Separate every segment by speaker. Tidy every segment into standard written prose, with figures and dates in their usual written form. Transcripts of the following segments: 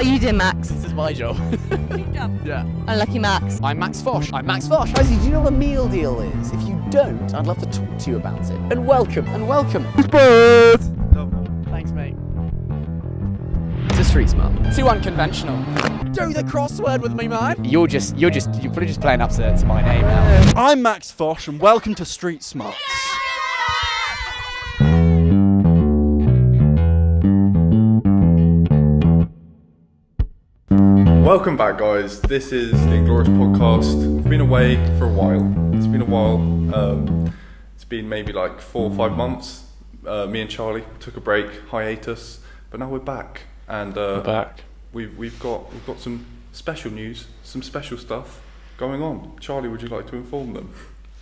Speaker 1: What are you doing, Max?
Speaker 2: This is my job.
Speaker 1: Good job.
Speaker 2: Yeah.
Speaker 1: Unlucky Max.
Speaker 2: I'm Max Fosh. Rosie, do you know what a meal deal is? If you don't, I'd love to talk to you about it. And welcome. Thanks, mate. It's a street smart. Too unconventional. Do the crossword with me, man. You're probably just playing up to my name now.
Speaker 3: I'm Max Fosh, and welcome to Street Smarts.
Speaker 4: Welcome back, guys. This is the Inglorious podcast. We've been away for a while. It's been a while. It's been maybe like 4 or 5 months. Me and Charlie took a break, hiatus, but now we're back. And
Speaker 5: we're back.
Speaker 4: We've got some special news, some special stuff going on. Charlie, would you like to inform them?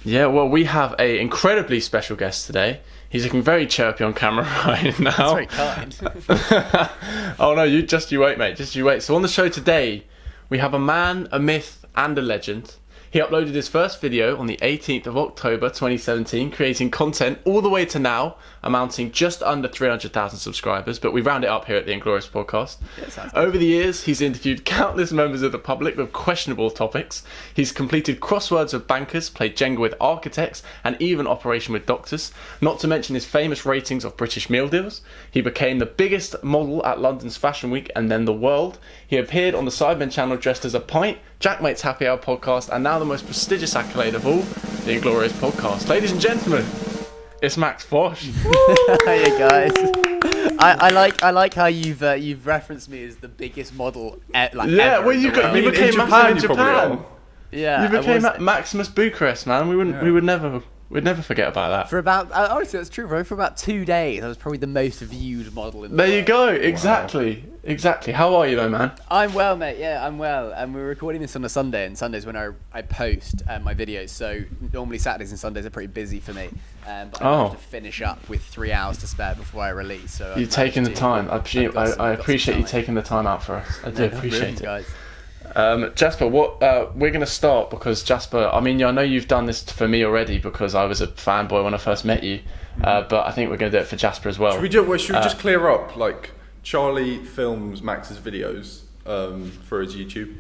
Speaker 5: Yeah, well, we have a incredibly special guest today. He's looking very chirpy on camera right now.
Speaker 2: That's very kind.
Speaker 5: Oh no, you wait, mate. Just you wait. So on the show today, we have a man, a myth, and a legend. He uploaded his first video on the 18th of October 2017, creating content all the way to now, amounting just under 300,000 subscribers, but we round it up here at the Inglorious podcast.
Speaker 2: Yeah,
Speaker 5: over the years, he's interviewed countless members of the public with questionable topics. He's completed crosswords with bankers, played Jenga with architects, and even operation with doctors, not to mention his famous ratings of British meal deals. He became the biggest model at London's Fashion Week and then the world. He appeared on the Sidemen channel dressed as a pint, Jackmate's Happy Hour podcast, and now the most prestigious accolade of all, the Inglorious podcast. Ladies and gentlemen, it's Max Fosh.
Speaker 2: Hey guys. I like how you've referenced me as the biggest model ever.
Speaker 5: You became massive in Japan.
Speaker 2: Yeah,
Speaker 5: you became Maximus Bucharest, man. We'd never forget about that.
Speaker 2: For about honestly, that's true, bro. For about 2 days, I was probably the most viewed model in the
Speaker 5: There
Speaker 2: world.
Speaker 5: you go. Exactly. How are you though, man?
Speaker 2: I'm well, mate. Yeah, I'm well. And we're recording this on a Sunday, and Sundays when I post my videos. So normally Saturdays and Sundays are pretty busy for me. But I have to finish up with 3 hours to spare before I release. So
Speaker 5: you're taking the time. I appreciate you taking the time out for us. I do appreciate it,
Speaker 2: guys.
Speaker 5: Jasper, what we're going to start because Jasper, I mean, I know you've done this for me already because I was a fanboy when I first met you, but I think we're going to do it for Jasper as well.
Speaker 4: Should we just clear up? Like, Charlie films Max's videos for his YouTube,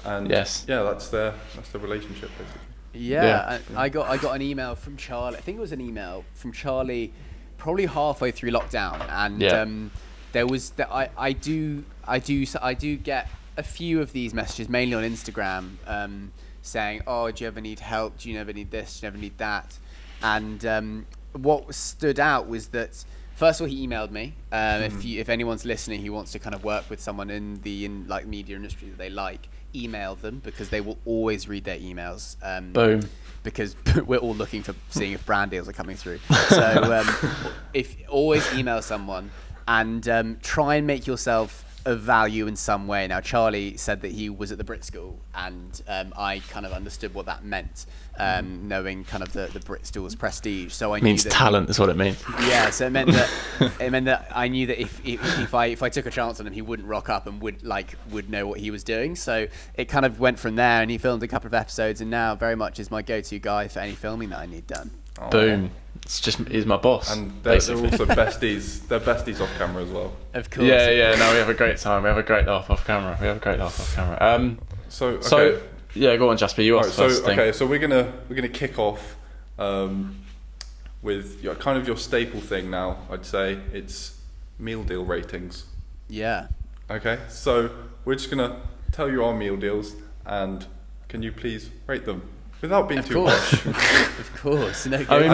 Speaker 4: and that's the relationship basically.
Speaker 2: Yeah. I got an email from Charlie. I think it was an email from Charlie, probably halfway through lockdown, and there was that I do get a few of these messages, mainly on Instagram, saying, "Oh, do you ever need help? Do you ever need this? Do you ever need that?" And what stood out was that first of all, he emailed me. If anyone's listening, he wants to kind of work with someone in the media industry that they like, email them because they will always read their emails.
Speaker 5: Boom.
Speaker 2: Because we're all looking for seeing if brand deals are coming through. So if always email someone and try and make yourself of value in some way. Now, Charlie said that he was at the Brit School, and I kind of understood what that meant, knowing kind of the Brit School's prestige. So I
Speaker 5: means
Speaker 2: knew that
Speaker 5: talent is what it means.
Speaker 2: Yeah, so it meant that I knew that if I took a chance on him, he wouldn't rock up and would know what he was doing. So it kind of went from there, and he filmed a couple of episodes, and now very much is my go-to guy for any filming that I need done.
Speaker 4: Oh,
Speaker 5: boom.
Speaker 4: Yeah.
Speaker 5: He's my boss.
Speaker 4: And they're also besties. They're besties off camera as well.
Speaker 2: Of course.
Speaker 5: Yeah. No, we have a great time. We have a great laugh off camera. So go on, Jasper. You asked first thing.
Speaker 4: Okay, so we're gonna kick off with kind of your staple thing now. I'd say it's meal deal ratings.
Speaker 2: Yeah.
Speaker 4: Okay, so we're just gonna tell you our meal deals, and can you please rate them without being too harsh?
Speaker 2: Of course. No,
Speaker 5: I mean,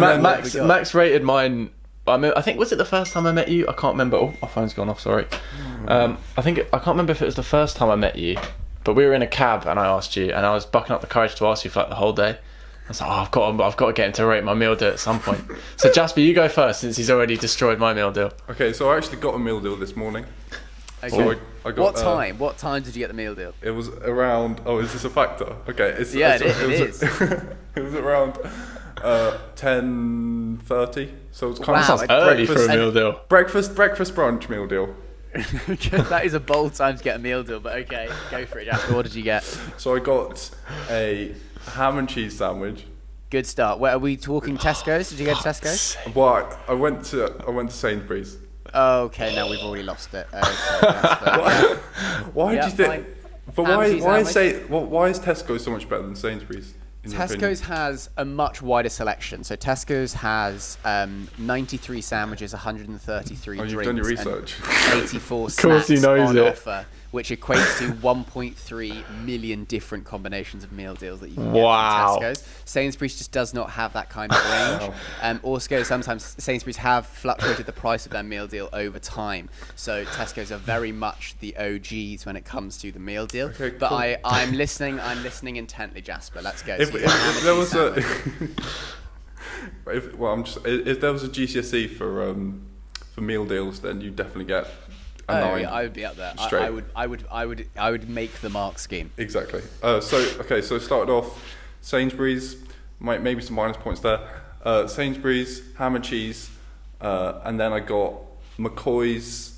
Speaker 5: Max rated mine. I think, was it the first time I met you? I can't remember. Oh, my phone's gone off. Sorry. I can't remember if it was the first time I met you, but we were in a cab and I asked you, and I was bucking up the courage to ask you for like the whole day. I was like, I've got to get him to rate my meal deal at some point. So Jasper, you go first since he's already destroyed my meal deal.
Speaker 4: Okay, so I actually got a meal deal this morning.
Speaker 2: Okay.
Speaker 4: So I got,
Speaker 2: what time? What time did you get the meal deal?
Speaker 4: It was around. Oh, is this a factor? Okay, it is. It was around 10:30. So it's kind of
Speaker 5: sounds early for a meal deal.
Speaker 4: Breakfast, brunch meal deal.
Speaker 2: That is a bold time to get a meal deal, but okay, go for it, Jasper. What did you get?
Speaker 4: So I got a ham and cheese sandwich.
Speaker 2: Good start. Where are we talking? Tesco's? Did you go to Tesco's?
Speaker 4: Well, I went to Sainsbury's.
Speaker 2: Okay, now we've already lost it. Okay,
Speaker 4: Why do you think?
Speaker 2: fine.
Speaker 4: But
Speaker 2: Ham and cheese sandwich.
Speaker 4: why is Tesco so much better than Sainsbury's? In your opinion?
Speaker 2: Tesco's has a much wider selection. So Tesco's has 93 sandwiches, 133
Speaker 4: Oh,
Speaker 2: drinks,
Speaker 4: you've done your
Speaker 2: and
Speaker 4: research.
Speaker 2: 84
Speaker 5: Of course he
Speaker 2: snacks
Speaker 5: knows
Speaker 2: on
Speaker 5: it.
Speaker 2: offer, which equates to 1.3 million different combinations of meal deals that you can
Speaker 5: Wow.
Speaker 2: get from Tesco's. Sainsbury's just does not have that kind of range. Also, sometimes Sainsbury's have fluctuated the price of their meal deal over time. So Tesco's are very much the OGs when it comes to the meal deal.
Speaker 4: Okay,
Speaker 2: but
Speaker 4: cool.
Speaker 2: I'm listening intently, Jasper. Let's go.
Speaker 4: If
Speaker 2: So you have
Speaker 4: there
Speaker 2: cheese
Speaker 4: was
Speaker 2: sandwich.
Speaker 4: if there was a GCSE for meal deals, then you definitely get a 9.
Speaker 2: Yeah, I would be up there.
Speaker 4: Straight.
Speaker 2: I would make the mark scheme.
Speaker 4: Exactly. So started off Sainsbury's, maybe some minus points there. Sainsbury's, ham and cheese, and then I got McCoy's.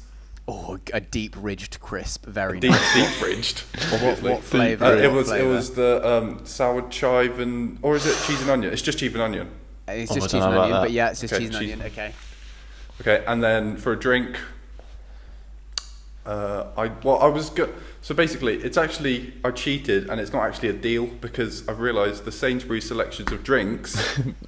Speaker 2: Oh, a deep ridged crisp, very
Speaker 4: Deep
Speaker 2: nice.
Speaker 4: ridged.
Speaker 2: What flavour?
Speaker 4: It was the sour chive or is it cheese and onion? It's just cheese and onion.
Speaker 2: It's
Speaker 5: I
Speaker 2: just
Speaker 5: don't
Speaker 2: cheese and
Speaker 5: know about
Speaker 2: onion,
Speaker 5: that.
Speaker 2: but yeah, it's just
Speaker 4: Okay,
Speaker 2: cheese and
Speaker 4: cheese-
Speaker 2: onion. Okay.
Speaker 4: Okay, and then for a drink, So basically, I cheated, and it's not actually a deal because I've realised the Sainsbury's selections of drinks.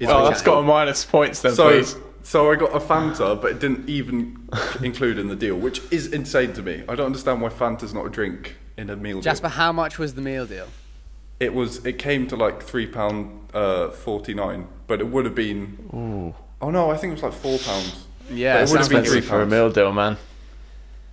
Speaker 5: Well, that's got a minus points then,
Speaker 4: so,
Speaker 5: please.
Speaker 4: so I got a Fanta, but it didn't even include in the deal, which is insane to me. I don't understand why Fanta's not a drink in a meal
Speaker 2: Jasper,
Speaker 4: deal.
Speaker 2: how much was the meal deal?
Speaker 4: It came to like £3.49, but it would have been.
Speaker 5: Ooh.
Speaker 4: Oh no, I think it was like £4.
Speaker 2: Yeah,
Speaker 4: But it would have been
Speaker 5: Expensive for a
Speaker 4: £3.
Speaker 5: meal deal, man.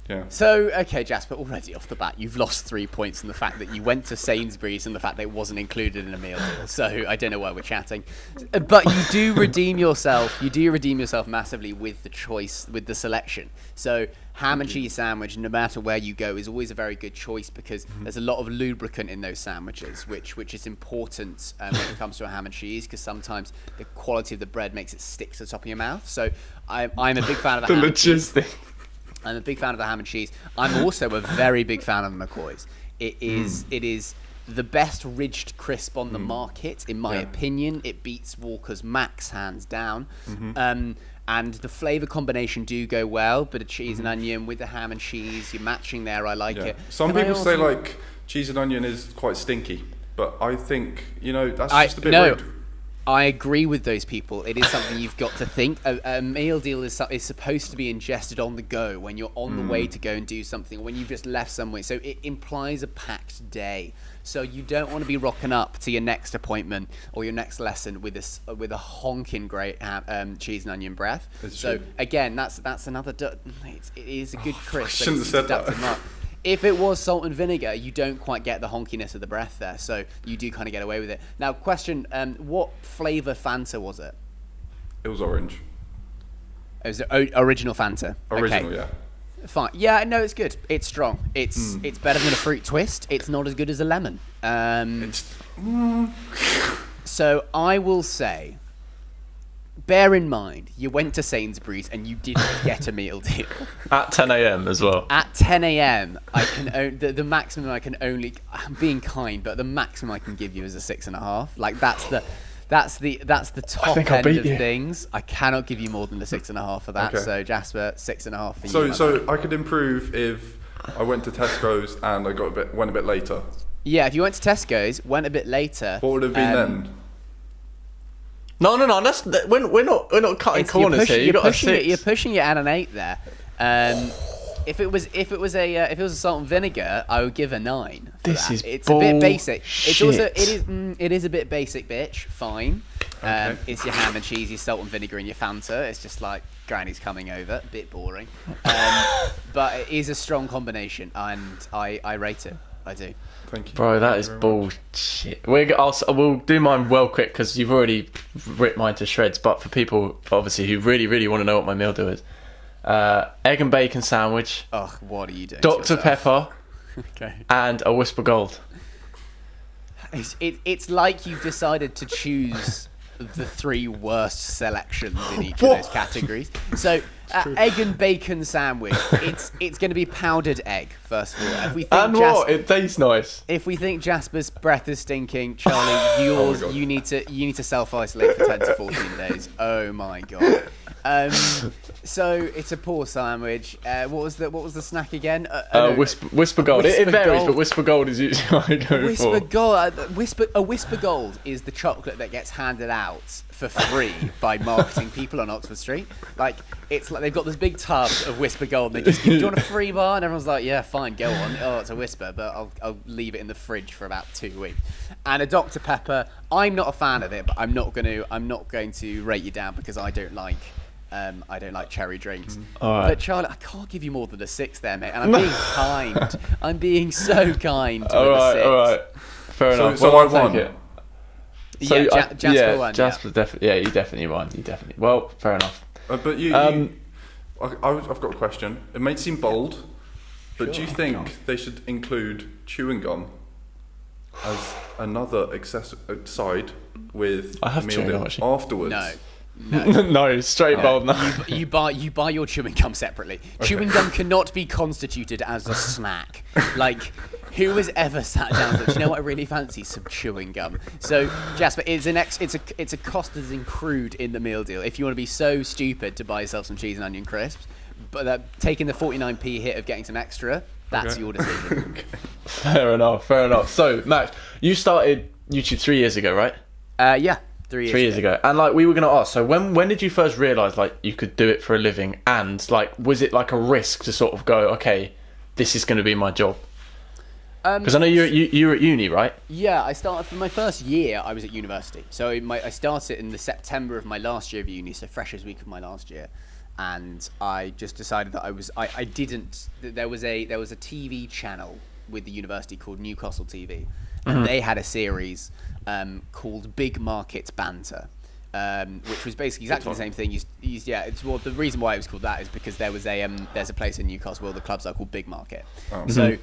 Speaker 4: Yeah.
Speaker 2: So, okay, Jasper, already off the bat, you've lost 3 points in the fact that you went to Sainsbury's and the fact that it wasn't included in a meal deal. So, I don't know why we're chatting. But you do redeem yourself. You do redeem yourself massively with the choice, with the selection. So, ham and cheese sandwich, no matter where you go, is always a very good choice because there's a lot of lubricant in those sandwiches, which is important when it comes to a ham and cheese because sometimes the quality of the bread makes it stick to the top of your mouth. So, I'm a big fan of the
Speaker 5: The
Speaker 2: ham and cheese.
Speaker 5: logistics.
Speaker 2: I'm a big fan of the ham and cheese. I'm also a very big fan of the McCoy's. It is the best ridged crisp on the market, in my opinion. It beats Walker's Max hands down. And the flavour combination do go well, but a cheese and onion with the ham and cheese, you're matching there. I like it.
Speaker 4: Some
Speaker 2: Can I
Speaker 4: people say
Speaker 2: also-
Speaker 4: like cheese and onion is quite stinky, but I think that's just a bit
Speaker 2: no,
Speaker 4: rude.
Speaker 2: I agree with those people. It is something you've got to think. A meal deal is supposed to be ingested on the go when you're on the way to go and do something, or when you've just left somewhere. So it implies a packed day. So you don't want to be rocking up to your next appointment or your next lesson with a honking great cheese and onion breath.
Speaker 4: It's
Speaker 2: So
Speaker 4: true.
Speaker 2: again, that's another. It is a good crisp.
Speaker 4: shouldn't
Speaker 2: but it's
Speaker 4: have said that.
Speaker 2: deductive mark. If it was salt and vinegar, you don't quite get the honkiness of the breath there, so you do kind of get away with it. Now, question: what flavour Fanta was it?
Speaker 4: It was orange.
Speaker 2: It was the original Fanta.
Speaker 4: Original,
Speaker 2: Okay.
Speaker 4: yeah.
Speaker 2: Fine. Yeah, no, it's good. It's strong. It's better than a fruit twist. It's not as good as a lemon. So I will say, bear in mind, you went to Sainsbury's and you didn't get a meal deal.
Speaker 5: At 10 a.m. as well.
Speaker 2: At 10 a.m, the maximum I can only. I'm being kind, but the maximum I can give you is a 6.5. Like that's the top
Speaker 5: think I'll
Speaker 2: end
Speaker 5: beat
Speaker 2: of
Speaker 5: you.
Speaker 2: things. I cannot give you more than a 6.5 for that.
Speaker 4: Okay.
Speaker 2: So Jasper, 6.5 for you.
Speaker 4: So I could improve if I went to Tesco's and I went a bit later.
Speaker 2: Yeah, if you went to Tesco's, went a bit later.
Speaker 4: What would it have been then?
Speaker 5: No. We're not cutting corners here. You got a 6.
Speaker 2: You're pushing it at an 8 there. If it was a salt and vinegar, I would give a 9. For
Speaker 5: This
Speaker 2: that.
Speaker 5: is
Speaker 2: It's a bit basic. It's also
Speaker 5: bullshit.
Speaker 2: it is a bit basic, bitch. Fine.
Speaker 4: Okay.
Speaker 2: It's your ham and cheese, your salt and vinegar, and your Fanta. It's just like Granny's coming over. A bit boring, but it is a strong combination, and I rate it. I do.
Speaker 4: Thank you.
Speaker 5: Bro, that is
Speaker 4: Thank you very much.
Speaker 5: bullshit. We'll do mine well quick because you've already ripped mine to shreds. But for people, obviously, who really, really want to know what my meal deal is, egg and bacon sandwich,
Speaker 2: Oh, what are you doing? to
Speaker 5: Dr.
Speaker 2: yourself?
Speaker 5: Pepper,
Speaker 2: Okay.
Speaker 5: and a Whisper Gold.
Speaker 2: It's like you've decided to choose the 3 worst selections in each of those categories. So, egg and bacon sandwich. It's going to be powdered egg first of all. If we think
Speaker 5: And what? It tastes nice.
Speaker 2: if we think Jasper's breath is stinking, Charlie, yours
Speaker 4: God.
Speaker 2: you need to self isolate for 10 to 14 days. Oh my god. So it's a poor sandwich. What was the snack again?
Speaker 5: Whisper Gold. It varies,
Speaker 2: Gold.
Speaker 5: but Whisper Gold is usually what I go
Speaker 2: Whisper
Speaker 5: for.
Speaker 2: Gold. Whisper Gold is the chocolate that gets handed out for free by marketing people on Oxford Street. Like, it's like they've got this big tub of Whisper Gold and they just give, do you want a free bar? And everyone's like, yeah, fine, go on. Oh, it's a Whisper, but I'll leave it in the fridge for about 2 weeks. And a Dr. Pepper. I'm not a fan of it, but I'm not going to rate you down because I don't like cherry drinks.
Speaker 5: Right.
Speaker 2: But Charlie, I can't give you more than a 6 there, mate. And I'm being kind. I'm being so kind with a 6.
Speaker 5: All right. Fair enough.
Speaker 4: So
Speaker 5: Well,
Speaker 4: I
Speaker 5: I'll take
Speaker 4: won.
Speaker 5: it. So
Speaker 2: Jasper won.
Speaker 5: Jasper definitely. Yeah, you definitely won. You definitely. Well, fair enough.
Speaker 4: But I've got a question. It may seem bold, but do you think they should include chewing gum as another side with
Speaker 5: I have
Speaker 4: meal
Speaker 5: chewing
Speaker 4: deal
Speaker 5: gum, actually.
Speaker 4: afterwards?
Speaker 2: No.
Speaker 5: No, straight bold. No.
Speaker 2: You buy your chewing gum separately. Chewing gum cannot be constituted as a snack. Like, who has ever sat down and, do you know what I really fancy? Some chewing gum. So, Jasper, it's a cost as included in the meal deal. If you want to be so stupid to buy yourself some cheese and onion crisps, but taking the 49p hit of getting some extra, that's your decision.
Speaker 4: Okay.
Speaker 5: Fair enough. So, Max, you started YouTube 3 years ago, right?
Speaker 2: Yeah. 3
Speaker 5: years ago. And like we were going to ask, so when did you first realise like you could do it for a living, and like was it like a risk to sort of go, okay, this is going to be my job? Because I know you were at uni, right?
Speaker 2: Yeah, I started for my first year. I was at university, so I started in the September of my last year of uni, so freshers week of my last year, and I just decided that there was a TV channel with the university called Newcastle TV, and they had a series called Big Market Banter, which was basically exactly the same thing. The reason why it was called that is because there's a place in Newcastle where the clubs are called Big Market. Oh. So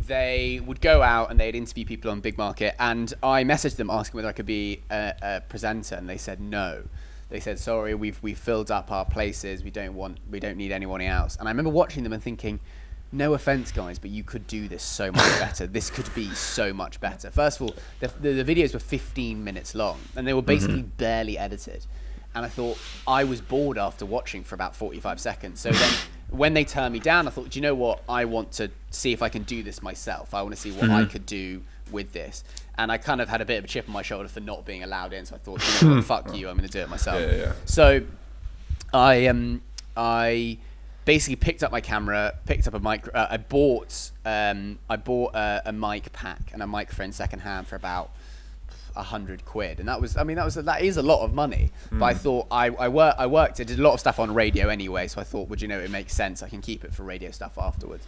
Speaker 2: they would go out and they'd interview people on Big Market, and I messaged them asking whether I could be a presenter, and they said no. They said, sorry, we've filled up our places. We don't need anyone else. And I remember watching them and thinking, no offense, guys, but you could do this so much better. This could be so much better. First of all, the videos were 15 minutes long, and they were basically barely edited. And I thought, I was bored after watching for about 45 seconds. So then when they turned me down, I thought, do you know what? I want to see if I can do this myself. I want to see what I could do with this. And I kind of had a bit of a chip on my shoulder for not being allowed in. So I thought, you know what, fuck you, I'm going to do it myself.
Speaker 4: Yeah.
Speaker 2: So I basically picked up my camera, picked up a mic. I bought a mic pack and a microphone secondhand for about £100, and that is a lot of money. But I thought I did a lot of stuff on radio anyway, so I thought, would you know, it makes sense. I can keep it for radio stuff afterwards.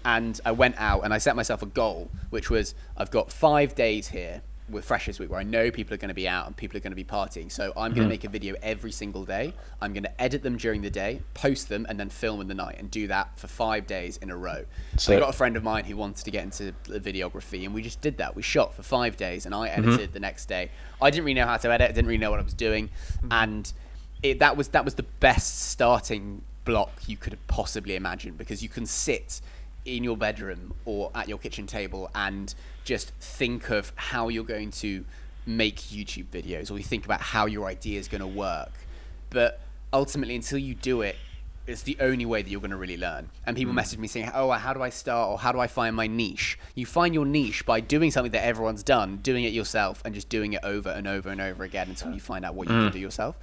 Speaker 2: And I went out and I set myself a goal, which was I've got 5 days here with Freshers Week where I know people are going to be out and people are going to be partying. So I'm going to make a video every single day. I'm going to edit them during the day, post them, and then film in the night, and do that for 5 days in a row. So I got a friend of mine who wanted to get into videography, and we just did that. We shot for 5 days, and I edited the next day. I didn't really know how to edit. I didn't really know what I was doing. And that was the best starting block you could have possibly imagined, because you can sit in your bedroom or at your kitchen table and just think of how you're going to make YouTube videos, or you think about how your idea is going to work. But ultimately, until you do it, it's the only way that you're going to really learn. And people message me saying, oh, how do I start, or how do I find my niche? You find your niche by doing something that everyone's done, doing it yourself, and just doing it over and over and over again until you find out what you can do yourself.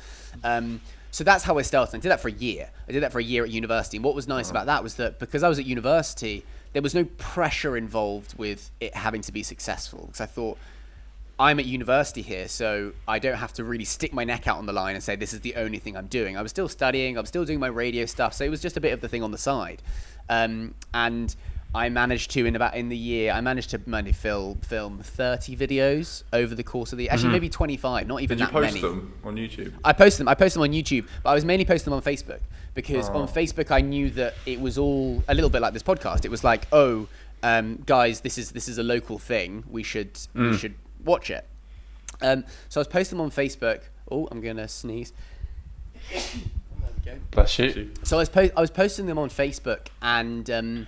Speaker 2: So that's how I started. I did that for a year. I did that for a year at university. And what was nice about that was that because I was at university, there was no pressure involved with it having to be successful. Because I thought, I'm at university here, so I don't have to really stick my neck out on the line and say this is the only thing I'm doing. I was still studying. I was still doing my radio stuff. So it was just a bit of the thing on the side. And I managed to, in the year, film 30 videos over the course of the year. Actually, maybe 25, not even that many.
Speaker 4: Did you post them on YouTube?
Speaker 2: I posted them on YouTube, but I was mainly posting them on Facebook, because on Facebook I knew that it was all a little bit like this podcast. It was like, guys, this is a local thing. We should watch it. So I was posting them on Facebook. Oh, I'm gonna sneeze. There we go.
Speaker 5: Bless you.
Speaker 2: So I was posting them on Facebook, and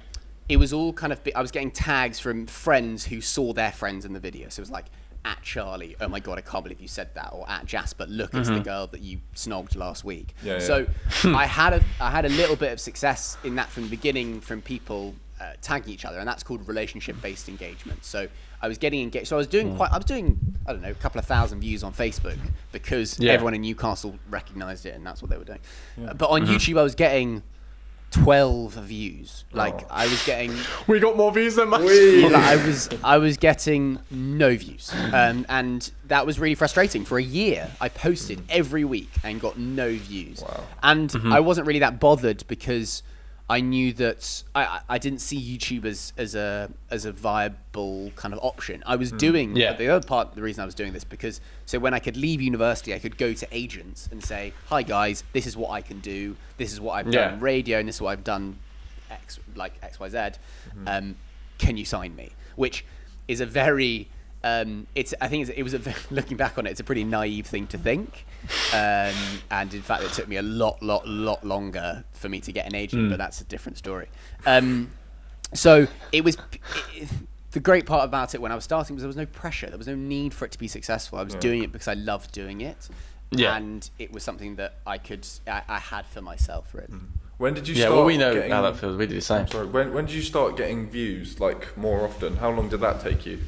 Speaker 2: it was all kind of, I was getting tags from friends who saw their friends in the video. So it was like at Charlie, oh my god, I can't believe you said that, or at Jasper, look, it's the girl that you snogged last week. So I had a little bit of success in that from the beginning, from people tagging each other, and that's called relationship-based engagement. So I was getting engaged. So I was doing I don't know, a couple of thousand views on Facebook because everyone in Newcastle recognised it, and that's what they were doing. But on YouTube, I was getting 12 views. I was getting.
Speaker 5: We got more views than Max.
Speaker 2: I was getting no views, and that was really frustrating. For a year, I posted every week and got no views. Wow. And I wasn't really that bothered because I knew that I didn't see YouTube as a viable kind of option. I was doing the other part. The reason I was doing this because so when I could leave university, I could go to agents and say, "Hi guys, this is what I can do. This is what I've done in radio, and this is what I've done X Y Z. Can you sign me?" Which is a very looking back on it, it's a pretty naive thing to think. And in fact, it took me a lot longer for me to get an agent, but that's a different story. So the great part about it when I was starting was there was no pressure. There was no need for it to be successful. I was doing it because I loved doing it. And it was something that I had for myself, really.
Speaker 4: When did you start?
Speaker 5: Yeah, well, we know how that feels. We do the same.
Speaker 4: I'm sorry. When did you start getting views more often? How long did that take you?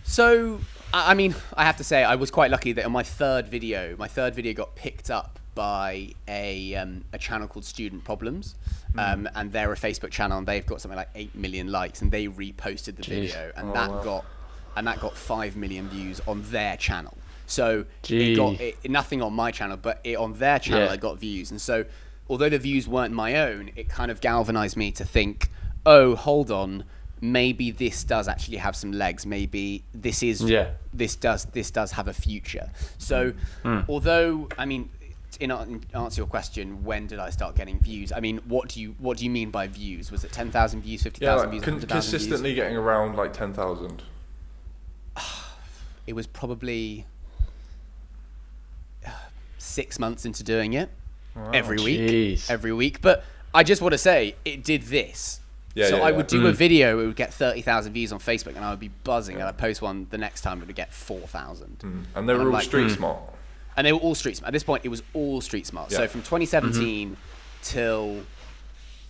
Speaker 2: So, I mean, I have to say I was quite lucky that on my third video got picked up by a channel called Student Problems, and they're a Facebook channel, and they've got something like 8 million likes, and they reposted the video, and that got 5 million views on their channel. So it got nothing on my channel, but on their channel it got views, and so although the views weren't my own, it kind of galvanized me to think, oh, hold on. Maybe this does actually have some legs. Maybe this does have a future. So, although I mean, in answer your question, when did I start getting views? I mean, what do you mean by views? Was it 10,000 views, 50,000 views, 100,000 views?
Speaker 4: Consistently getting around 10,000.
Speaker 2: It was probably 6 months into doing it, every week. But I just want to say, it did this. I would do a video, it would get 30,000 views on Facebook, and I would be buzzing, and I'd post one the next time, it would get 4,000.
Speaker 4: And they were all street smart.
Speaker 2: And they were all street smart. At this point, it was all street smart. So from 2017 till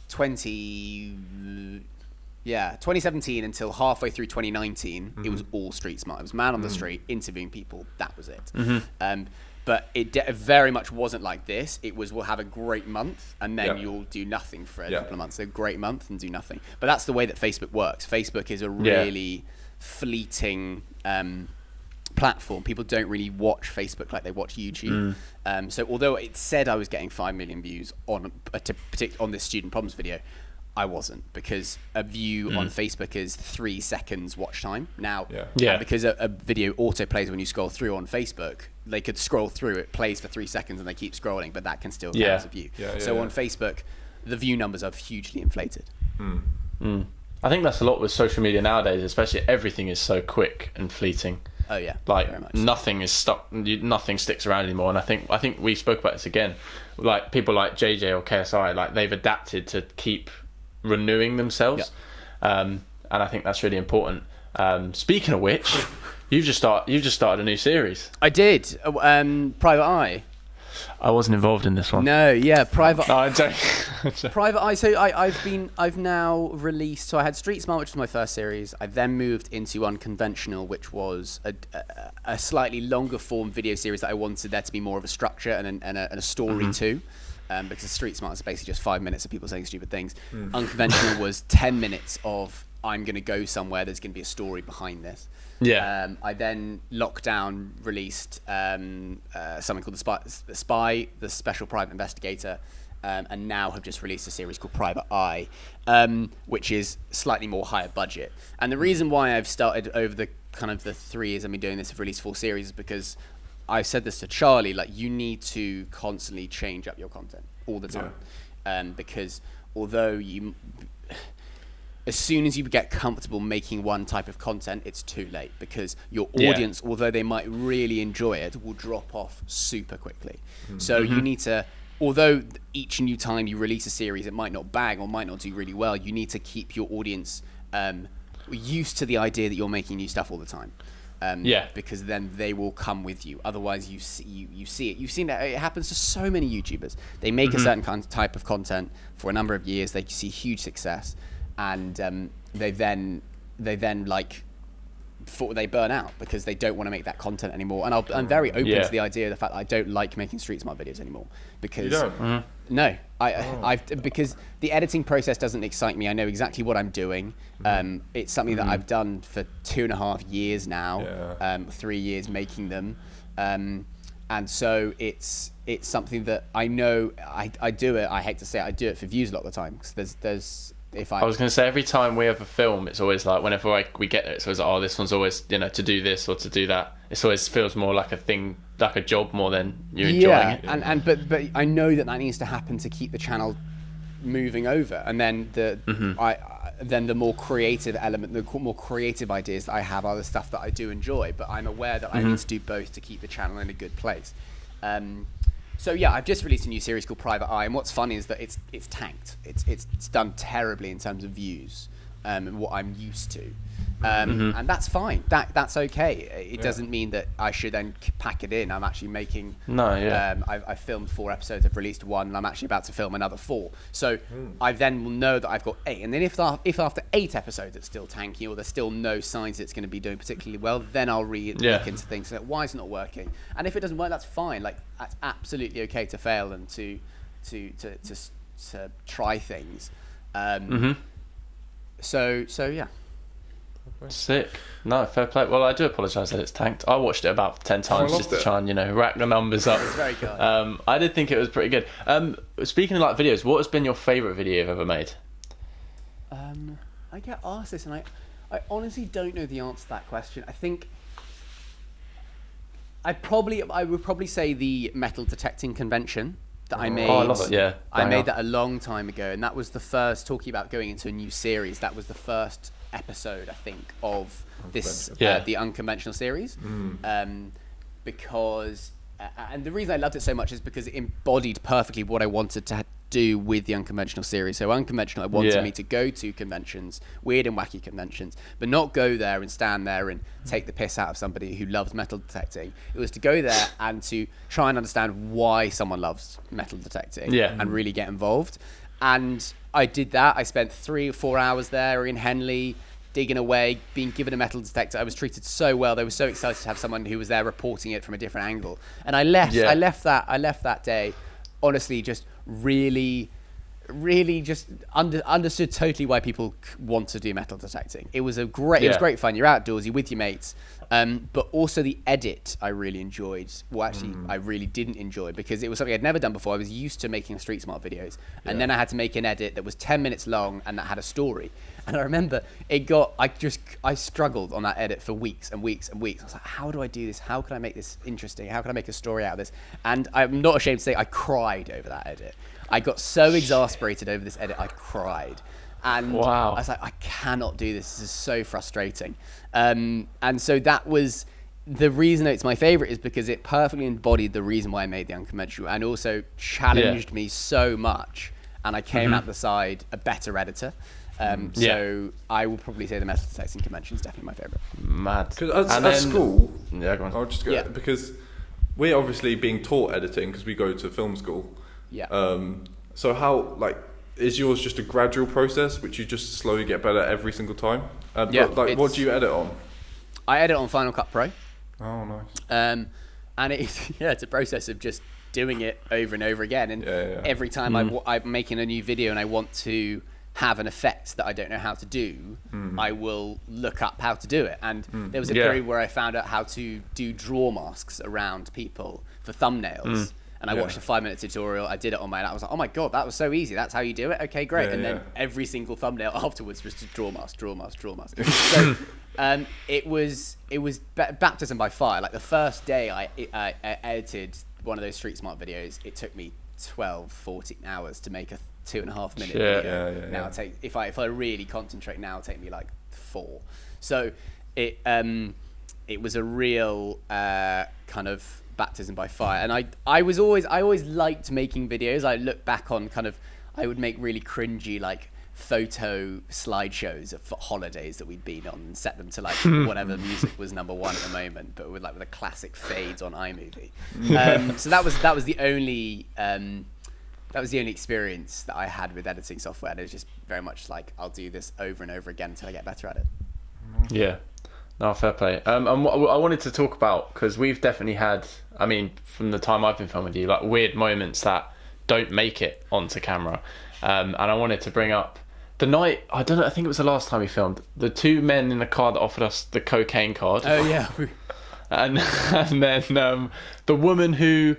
Speaker 2: 2017 until halfway through 2019, it was all street smart. It was man on the street, interviewing people, that was it. But it very much wasn't like this. It was, we'll have a great month, and then you'll do nothing for a couple of months. So great month and do nothing. But that's the way that Facebook works. Facebook is a really fleeting platform. People don't really watch Facebook like they watch YouTube. So although it said I was getting 5 million views on this Student Problems video, I wasn't, because a view on Facebook is 3 seconds watch time. Now, because a video auto plays when you scroll through on Facebook, they could scroll through, it plays for 3 seconds and they keep scrolling, but that can still count as a view. On Facebook, the view numbers are hugely inflated.
Speaker 5: I think that's a lot with social media nowadays, especially everything is so quick and fleeting.
Speaker 2: Oh yeah,
Speaker 5: very much nothing is stuck. Nothing sticks around anymore. And I think we spoke about this again. Like people like JJ or KSI, they've adapted to keep renewing themselves, and I think that's really important. Speaking of which, you've just started a new series.
Speaker 2: I did. Private Eye.
Speaker 5: I wasn't involved in this one.
Speaker 2: No, Private.
Speaker 5: No, I'm joking.
Speaker 2: Private Eye. So I've now released. So I had Street Smart, which was my first series. I then moved into Unconventional, which was a slightly longer form video series that I wanted there to be more of a structure and a story too. Because Street Smart is basically just 5 minutes of people saying stupid things. Unconventional was 10 minutes of, I'm going to go somewhere, there's going to be a story behind this. I then lockdown released something called the Spy, the Special Private Investigator, and now have just released a series called Private Eye, which is slightly more higher budget. And the reason why I've started over the 3 years I've been doing this, I've released 4 series, is because I said this to Charlie, you need to constantly change up your content all the time. Because although as soon as you get comfortable making one type of content, it's too late, because your audience, although they might really enjoy it, will drop off super quickly. So you need to, although each new time you release a series, it might not bang or might not do really well, you need to keep your audience used to the idea that you're making new stuff all the time. Because then they will come with you. Otherwise, you see it. You've seen it. It happens to so many YouTubers. They make a certain type of content for a number of years. They see huge success, and they then like they burn out because they don't want to make that content anymore. And I'm very open to the idea of the fact that I don't like making street smart videos anymore because
Speaker 4: You don't?
Speaker 2: no, because the editing process doesn't excite me. I know exactly what I'm doing. It's something that I've done for 2.5 years now, 3 years making them. And so it's something that I know I do it. I hate to say it, I do it for views a lot of the time because there's I
Speaker 5: was going to say, every time we have a film, it's always like, whenever we get there, it's always like, oh, this one's always, to do this or to do that. It always feels more like a thing, like a job more than you enjoying it.
Speaker 2: But I know that needs to happen to keep the channel moving over, and then the more creative element, the more creative ideas that I have are the stuff that I do enjoy. But I'm aware that I need to do both to keep the channel in a good place. So yeah, I've just released a new series called Private Eye, and what's funny is that it's tanked. It's done terribly in terms of views and what I'm used to, and that's fine. That's okay. It doesn't mean that I should then pack it in. I'm actually making. I've filmed 4 episodes. I've released 1, and I'm actually about to film another 4. So I then will know that I've got 8. And then if after 8 episodes it's still tanky, or there's still no signs it's going to be doing particularly well, then I'll look into things like, why is it not working? And if it doesn't work, that's fine. Like, that's absolutely okay to fail and to try things. So yeah.
Speaker 5: Sick. No, fair play. Well, I do apologise that it's tanked. I watched it about 10 times just to try and rack the numbers up.
Speaker 2: It's very good.
Speaker 5: I did think it was pretty good. Speaking of like videos, what has been your favourite video you've ever made?
Speaker 2: I get asked this, and I honestly don't know the answer to that question. I think I would probably say the metal detecting convention that I made.
Speaker 5: Oh, I love it. Yeah,
Speaker 2: I made that a long time ago, and that was the first, talking about going into a new series, that was the first episode, I think, of this the unconventional series, because and the reason I loved it so much is because it embodied perfectly what I wanted to do with the unconventional series. So unconventional, I wanted me to go to conventions, weird and wacky conventions, but not go there and stand there and take the piss out of somebody who loves metal detecting. It was to go there and to try and understand why someone loves metal detecting and really get involved. And I did that. I spent 3 or 4 hours there in Henley, digging away, being given a metal detector. I was treated so well. They were so excited to have someone who was there reporting it from a different angle. And I left. I left that day, honestly, just really just understood totally why people want to do metal detecting. It was it was great fun. You're outdoorsy with your mates, but also the edit I really enjoyed. Well, actually, I really didn't enjoy, because it was something I'd never done before. I was used to making street smart videos, and then I had to make an edit that was 10 minutes long and that had a story. And I remember I struggled on that edit for weeks and weeks and weeks. I was like, how do I do this? How can I make this interesting? How can I make a story out of this? And I'm not ashamed to say I cried over that edit. I got so exasperated over this edit, I cried. And I was like, I cannot do this. This is so frustrating. And so that was the reason it's my favorite, is because it perfectly embodied the reason why I made the unconventional, and also challenged me so much. And I came out the side a better editor. So I will probably say the metal detecting convention is definitely my favorite.
Speaker 5: Mad.
Speaker 4: Because at school,
Speaker 5: go on.
Speaker 4: I'll just go, because we're obviously being taught editing because we go to film school. So how, is yours just a gradual process, which you just slowly get better every single time? What do you edit on?
Speaker 2: I edit on Final Cut Pro.
Speaker 4: Oh, nice.
Speaker 2: And it's a process of just doing it over and over again. And every time I'm making a new video and I want to have an effect that I don't know how to do, I will look up how to do it. And there was a period where I found out how to do draw masks around people for thumbnails. And I watched a 5-minute tutorial. I did it on my, and I was like, oh my God, that was so easy. That's how you do it? Okay, great. And then every single thumbnail afterwards was just draw mask. So it was baptism by fire. Like the first day I edited one of those Street Smart videos, it took me 12, 14 hours to make a 2.5 minute video. Now if I really concentrate, now it'll take me like 4. So it was a real kind of baptism by fire. And I always liked making videos. I look back on I would make really cringy photo slideshows of holidays that we'd been on and set them to like whatever music was number one at the moment, but with the classic fades on iMovie. So that was the only experience that I had with editing software. It was just very much like, I'll do this over and over again until I get better at it.
Speaker 5: Yeah. No, fair play. And what I wanted to talk about, because we've definitely had, I mean, from the time I've been filming with you, like weird moments that don't make it onto camera. And I wanted to bring up the night, I don't know, I think it was the last time we filmed, the two men in the car that offered us the cocaine card.
Speaker 2: Oh, yeah.
Speaker 5: and then the woman who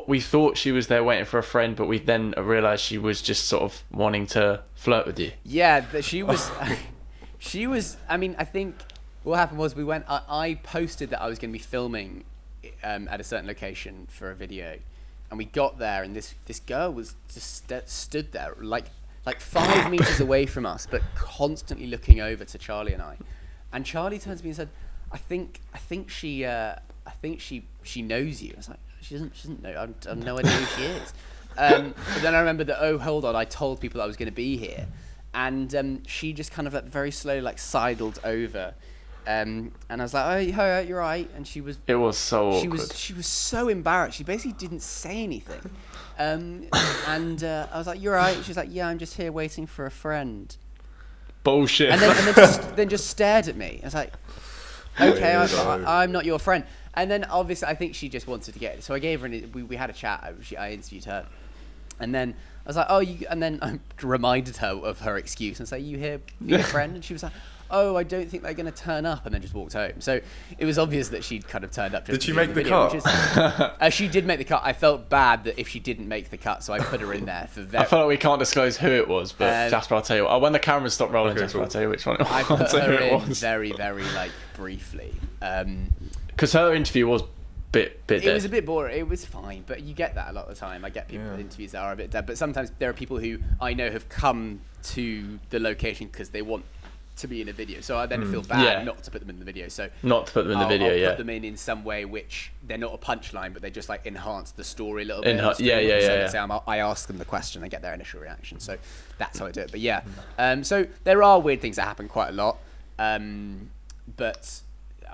Speaker 5: we thought she was there waiting for a friend, but we then realised she was just sort of wanting to flirt with you.
Speaker 2: Yeah, she was... She was, I mean, I think what happened was I posted that I was going to be filming at a certain location for a video, and we got there, and this girl was just stood there like 5 meters away from us, but constantly looking over to Charlie and I. And Charlie turns to me and said, I think she knows you. I was like, she doesn't know. I have no idea who she is. But then I remembered that, oh, hold on, I told people I was going to be here. And she just kind of very slowly sidled over, and I was like, "Oh, hi, you're right." And she was.
Speaker 5: It was so awkward.
Speaker 2: She was so embarrassed. She basically didn't say anything, and I was like, "You're right." She's like, "Yeah, I'm just here waiting for a friend."
Speaker 5: Bullshit.
Speaker 2: And then just stared at me. I was like, "Okay, I'm not your friend." And then obviously I think she just wanted to get it, so I gave her. We had a chat. I interviewed her, and then I was like, "Oh, you," and then I reminded her of her excuse and say, "You here for your friend?" And she was like, "Oh, I don't think they're going to turn up," and then just walked home. So it was obvious that she'd kind of turned up. Just
Speaker 4: did she make the cut?
Speaker 2: She did make the cut. I felt bad that if she didn't make the cut, so I put her in there for very...
Speaker 5: I feel like we can't disclose who it was, but Jasper, I'll tell you what. When the cameras stop rolling, Jasper, I'll tell you which one it was.
Speaker 2: I put her in very, very briefly.
Speaker 5: Because her interview was bit dead.
Speaker 2: It was a bit boring. It was fine, but you get that a lot of the time. I get people in interviews that are a bit dead, but sometimes there are people who I know have come to the location because they want to be in a video. So I then feel bad not to put them in the video. So
Speaker 5: not to put them in the video.
Speaker 2: I'll
Speaker 5: yeah.
Speaker 2: put them in some way which they're not a punchline, but they just enhance the story a little bit. I ask them the question, I get their initial reaction. So that's how I do it. But yeah, so there are weird things that happen quite a lot, but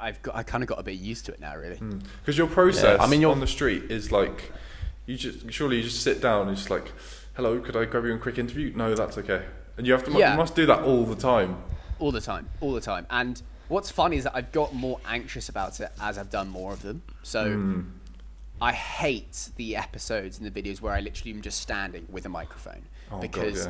Speaker 2: I kind of got a bit used to it now, really.
Speaker 4: Because your process, I mean, on the street is like, you just sit down and just like, hello, could I grab you a quick interview? No, that's okay. And you have to, you must do that all the time.
Speaker 2: All the time. And what's funny is that I've got more anxious about it as I've done more of them. So I hate the episodes and the videos where I literally am just standing with a microphone because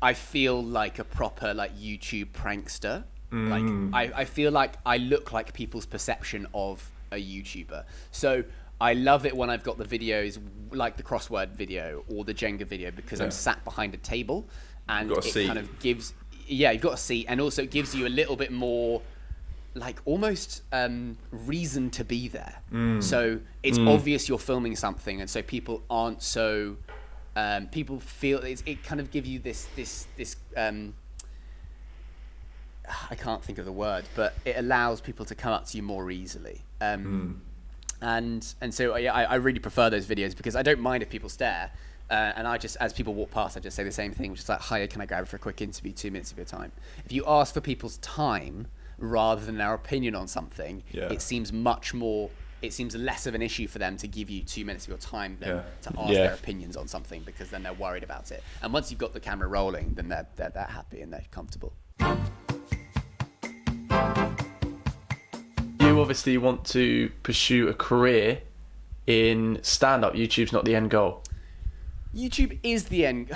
Speaker 2: I feel like a proper YouTube prankster. I feel like I look like people's perception of a YouTuber. So I love it when I've got the videos like the crossword video or the Jenga video because I'm sat behind a table and it kind of gives, you've got a seat, and also it gives you a little bit more almost reason to be there. So it's obvious you're filming something, and so people aren't so people feel it kind of gives you this I can't think of the word, but it allows people to come up to you more easily. And so I really prefer those videos because I don't mind if people stare. And I just, as people walk past, I just say the same thing, which is like, "Hi, can I grab it for a quick interview, 2 minutes of your time?" If you ask for people's time rather than their opinion on something, it seems less of an issue for them to give you 2 minutes of your time than to ask their opinions on something, because then they're worried about it. And once you've got the camera rolling, then they're happy and they're comfortable.
Speaker 5: You obviously want to pursue a career in stand-up. YouTube's not the end goal.
Speaker 2: YouTube is the end.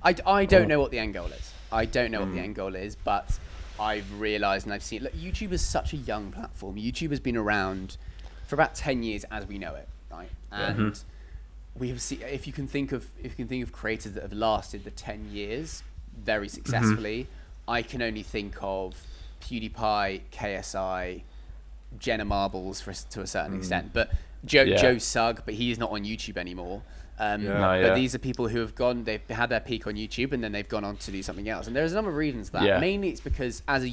Speaker 2: I don't know what the end goal is. I don't know what the end goal is, but I've realised and I've seen. Look, YouTube is such a young platform. YouTube has been around for about 10 years as we know it, right? And we have seen. If you can think of creators that have lasted the 10 years very successfully, I can only think of PewDiePie, KSI, Jenna Marbles to a certain extent, but Joe Sugg, but he is not on YouTube anymore. But these are people who have they've had their peak on YouTube and then they've gone on to do something else. And there's a number of reasons for that. Mainly it's because as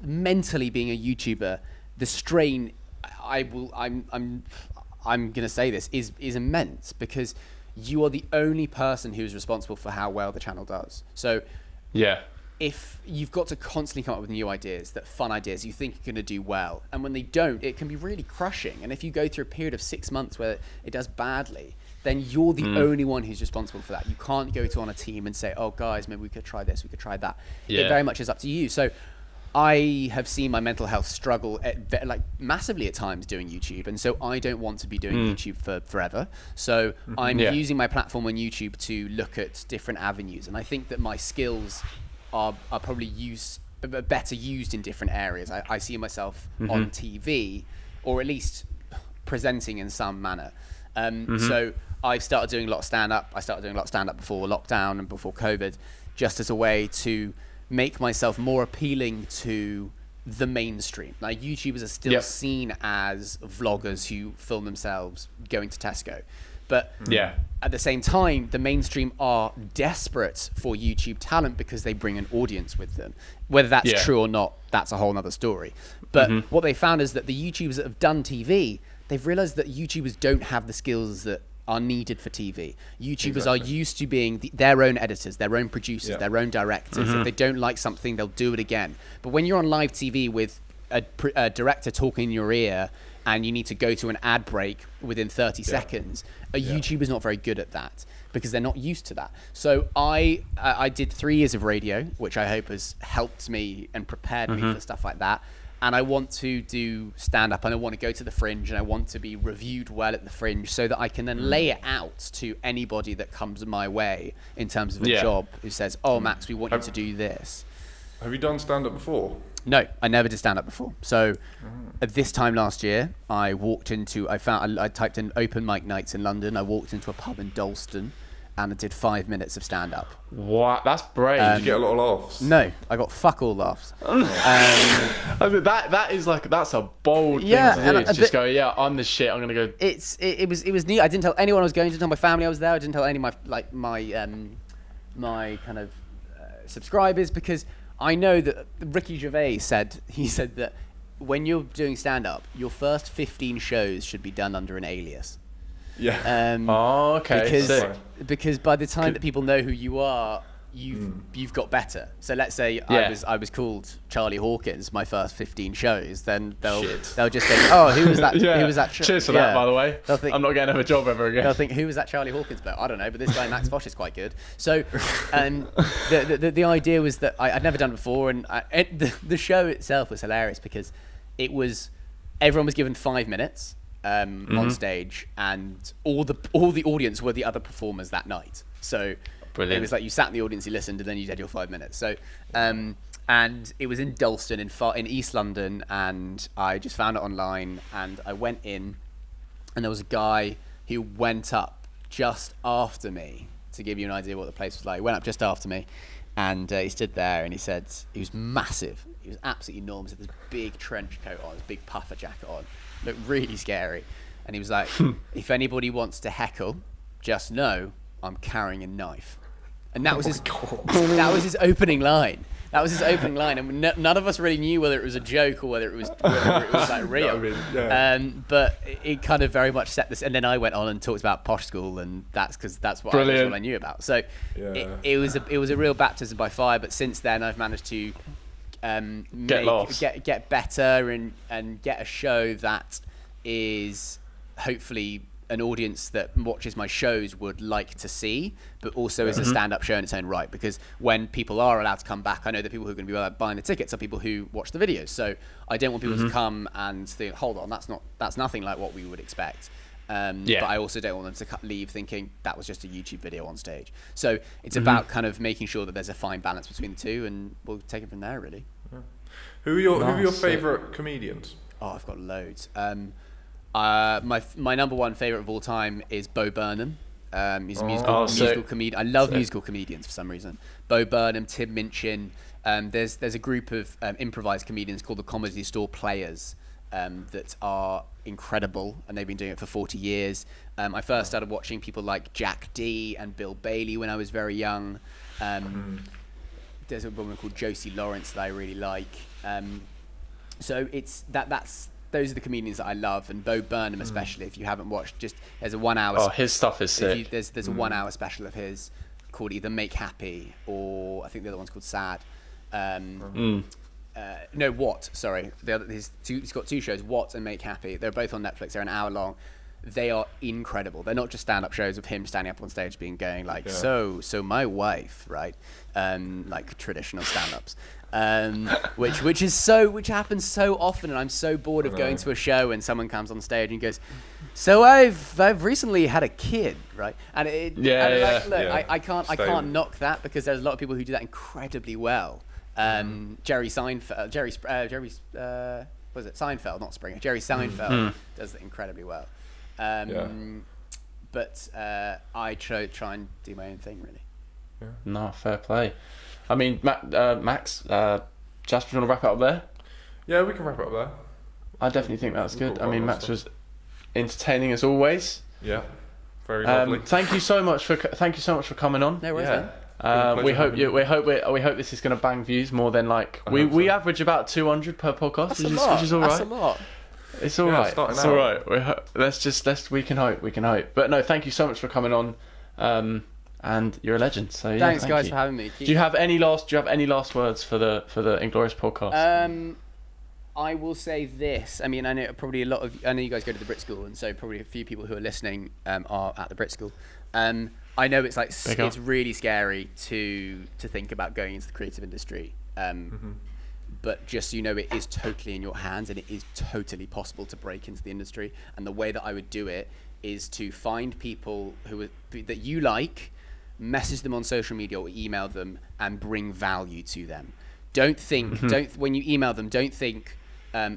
Speaker 2: mentally being a YouTuber, the strain, I'm going to say this, is immense, because you are the only person who's responsible for how well the channel does. So if you've got to constantly come up with new ideas, fun ideas you think are going to do well, and when they don't, it can be really crushing. And if you go through a period of 6 months where it does badly, then you're the only one who's responsible for that. You can't go on a team and say, oh guys, maybe we could try this, we could try that. It very much is up to you. So I have seen my mental health struggle massively at times doing YouTube, and so I don't want to be doing YouTube for forever. So I'm using my platform on YouTube to look at different avenues, and I think that my skills are probably better used in different areas. I see myself on TV, or at least presenting in some manner. So I've started doing a lot of stand-up. I started doing a lot of stand-up before lockdown and before COVID, just as a way to make myself more appealing to the mainstream. Like, YouTubers are still seen as vloggers who film themselves going to Tesco. But at the same time, the mainstream are desperate for YouTube talent because they bring an audience with them. Whether that's true or not, that's a whole other story. But what they found is that the YouTubers that have done TV, they've realized that YouTubers don't have the skills that are needed for TV. YouTubers are used to being their own editors, their own producers, their own directors. If they don't like something, they'll do it again. But when you're on live TV with a director talking in your ear, and you need to go to an ad break within 30 seconds, a YouTuber's not very good at that because they're not used to that. So I did 3 years of radio, which I hope has helped me and prepared me for stuff like that. And I want to do stand-up, and I want to go to the Fringe, and I want to be reviewed well at the Fringe so that I can then lay it out to anybody that comes my way in terms of a job who says, oh, Max, we want you to do this.
Speaker 4: Have you done stand-up before?
Speaker 2: No, I never did stand-up before. So at this time last year, I typed in open mic nights in London. I walked into a pub in Dalston, and I did 5 minutes of stand-up.
Speaker 5: What? That's brave.
Speaker 4: Did you get a lot of laughs?
Speaker 2: No, I got fuck all laughs.
Speaker 5: I mean, that's a bold thing to do. Just go, I'm the shit. I'm gonna go.
Speaker 2: It was neat. I didn't tell anyone I was going to. Tell my family I was there. I didn't tell any of my kind of subscribers, because I know that Ricky Gervais said that when you're doing stand-up, your first 15 shows should be done under an alias.
Speaker 4: Yeah.
Speaker 2: Okay. Because by the time that people know who you are, you've got better. So let's say I was called Charlie Hawkins my first 15 shows, then they'll just think, oh, who was that? Who was that?
Speaker 5: Cheers for that, by the way.
Speaker 2: Think,
Speaker 5: I'm not getting a job ever again.
Speaker 2: They'll think, who was that Charlie Hawkins bloke? I don't know, but this guy Max Fosh is quite good. So, the idea was that I'd never done it before, and the show itself was hilarious because everyone was given 5 minutes. On stage, and all the audience were the other performers that night. So Brilliant. It was like you sat in the audience, you listened, and then you did your 5 minutes. So and it was in Dalston in East London, and I just found it online, and I went in, and there was a guy who went up just after me, to give you an idea what the place was like. He went up just after me, and he stood there, and he said, he was massive, he was absolutely enormous, he had this big trench coat on, this big puffer jacket on, looked really scary, and he was like, if anybody wants to heckle, just know I'm carrying a knife. And that was his opening line. That was his opening line, and none of us really knew whether it was a joke or whether it was like real. But it kind of very much set this. And then I went on and talked about Posh School, and that's what I knew about. So it was a real baptism by fire. But since then, I've managed to get better and get a show that is hopefully an audience that watches my shows would like to see, but also is a stand-up show in its own right, because when people are allowed to come back, I know the people who are going to be buying the tickets are people who watch the videos, so I don't want people to come and think, hold on, that's nothing like what we would expect. But I also don't want them to leave thinking that was just a YouTube video on stage. So it's about kind of making sure that there's a fine balance between the two, and we'll take it from there, really.
Speaker 4: Who are your favourite comedians?
Speaker 2: Oh, I've got loads. My number one favourite of all time is Bo Burnham. He's a musical comedian. I love musical comedians for some reason. Bo Burnham, Tim Minchin. There's a group of improvised comedians called the Comedy Store Players that are incredible, and they've been doing it for 40 years. I first started watching people like Jack D and Bill Bailey when I was very young. There's a woman called Josie Lawrence that I really like. So it's that's those are the comedians that I love, and Bo Burnham especially. If you haven't watched, just there's a 1 hour.
Speaker 5: Oh, his stuff is sick.
Speaker 2: There's a 1 hour special of his called either Make Happy or I think the other one's called Sad. No, What? Sorry, he's got 2 shows, What and Make Happy. They're both on Netflix. They're an hour long. They are incredible. They're not just stand-up shows of him standing up on stage going like, so my wife, right? Like traditional stand-ups. Which happens so often, and I'm so bored of going to a show and someone comes on stage and goes, so I've recently had a kid, right? And I can't knock that, because there's a lot of people who do that incredibly well. Jerry Seinfeld, was it Seinfeld, not Springer? Jerry Seinfeld does it incredibly well. But I try and do my own thing, really.
Speaker 5: Yeah. No, fair play. I mean, Max, Jasper, do you want to wrap it up there?
Speaker 4: Yeah, we can wrap it up there.
Speaker 5: I definitely think that's good. I mean, Max was entertaining as always.
Speaker 4: Yeah, very lovely.
Speaker 5: Thank you so much for coming on.
Speaker 2: No worries.
Speaker 5: We hope this is going to bang views more than we average about 200 per podcast, which is all right.
Speaker 2: That's a lot.
Speaker 5: It's all right. It's all right. We can hope. But no, thank you so much for coming on. And you're a legend. So yeah,
Speaker 2: thanks,
Speaker 5: thank
Speaker 2: guys,
Speaker 5: you.
Speaker 2: for having me.
Speaker 5: Do you have any last words for the Inglorious podcast?
Speaker 2: I will say this. I mean, I know you guys go to the Brit School, and so probably a few people who are listening are at the Brit School. I know it's it's really scary to think about going into the creative industry. But just so you know, it is totally in your hands, and it is totally possible to break into the industry. And the way that I would do it is to find people that you like, message them on social media or email them, and bring value to them. When you email them, don't think,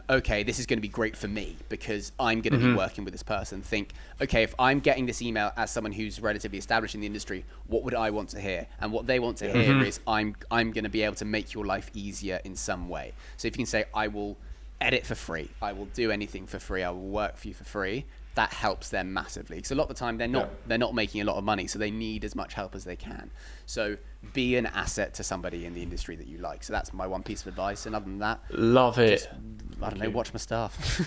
Speaker 2: okay, this is going to be great for me because I'm going to be working with this person. Think, okay, if I'm getting this email as someone who's relatively established in the industry, what would I want to hear? And what they want to hear is, I'm going to be able to make your life easier in some way. So if you can say, I will edit for free, I will do anything for free, I will work for you for free, that helps them massively, because a lot of the time they're not making a lot of money, so they need as much help as they can. So be an asset to somebody in the industry that you like. So that's my one piece of advice. And other than that,
Speaker 5: love it.
Speaker 2: Just, I don't know, watch my stuff.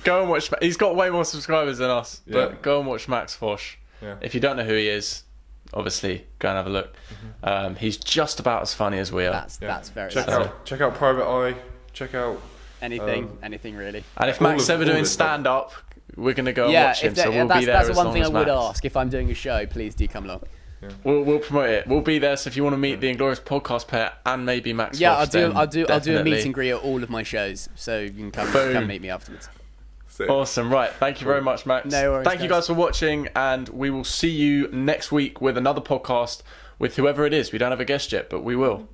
Speaker 5: Go and watch. He's got way more subscribers than us, but go and watch Max Fosh. Yeah. If you don't know who he is, obviously go and have a look. He's just about as funny as we are.
Speaker 2: That's very.
Speaker 4: Check out Private Eye. Check out.
Speaker 2: Anything really.
Speaker 5: And if Max is ever doing stand-up, we're going to go and watch him, so we'll be there.
Speaker 2: That's one thing I would ask. If I'm doing a show, please do come along.
Speaker 5: Yeah. We'll promote it. We'll be there, so if you want to meet the Inglorious podcast pair and maybe Max Fosh,
Speaker 2: I'll do a meet and greet at all of my shows, so you can come meet me afterwards.
Speaker 5: Awesome. Right, thank you very much, Max.
Speaker 2: No worries,
Speaker 5: thank you guys for watching, and we will see you next week with another podcast with whoever it is. We don't have a guest yet, but we will.